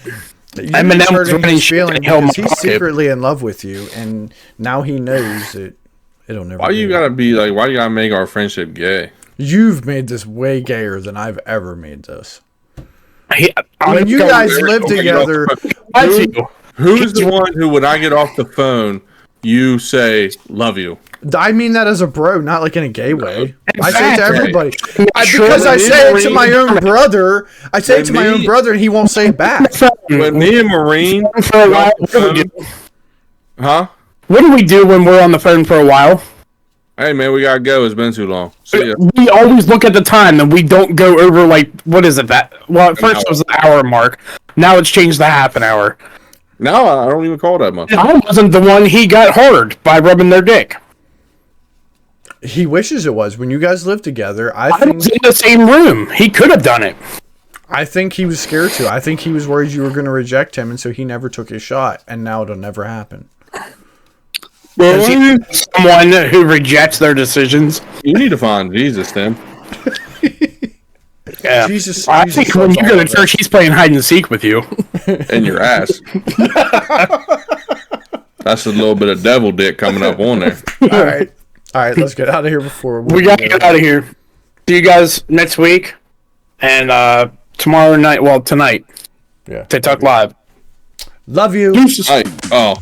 Eminem was running feeling because he's secretly in love with you, and now he knows that it'll never. Why you gotta be like? Why you gotta make our friendship gay? You've made this way gayer than I've ever made this. When you guys live together, who's the one who, when I get off the phone, you say "love you"? I mean that as a bro, not like in a gay way. I say it to everybody because I say it to my own brother. I say it to my own brother, and he won't say it back. When me and Marine, huh? What do we do when we're on the phone for a while? Hey man, we gotta go. It's been too long. See ya. We always look at the time, and we don't go over like what is it that? Well, at first it was the hour mark. Now it's changed to half an hour. No, I don't even call that much. I wasn't the one he got hard by rubbing their dick. He wishes it was. When you guys lived together, I was in the same room. He could have done it. I think he was scared to. I think he was worried you were going to reject him, and so he never took his shot, and now it'll never happen. Well, someone who rejects their decisions. You need to find Jesus, Tim. Yeah. I think when you go to church, he's playing hide and seek with you. In your ass. That's a little bit of devil dick coming up on there. All right, let's get out of here before we gotta get out of here. See you guys next week, and tomorrow night. Well, tonight. Yeah. TikTok Live. Love you. Oh.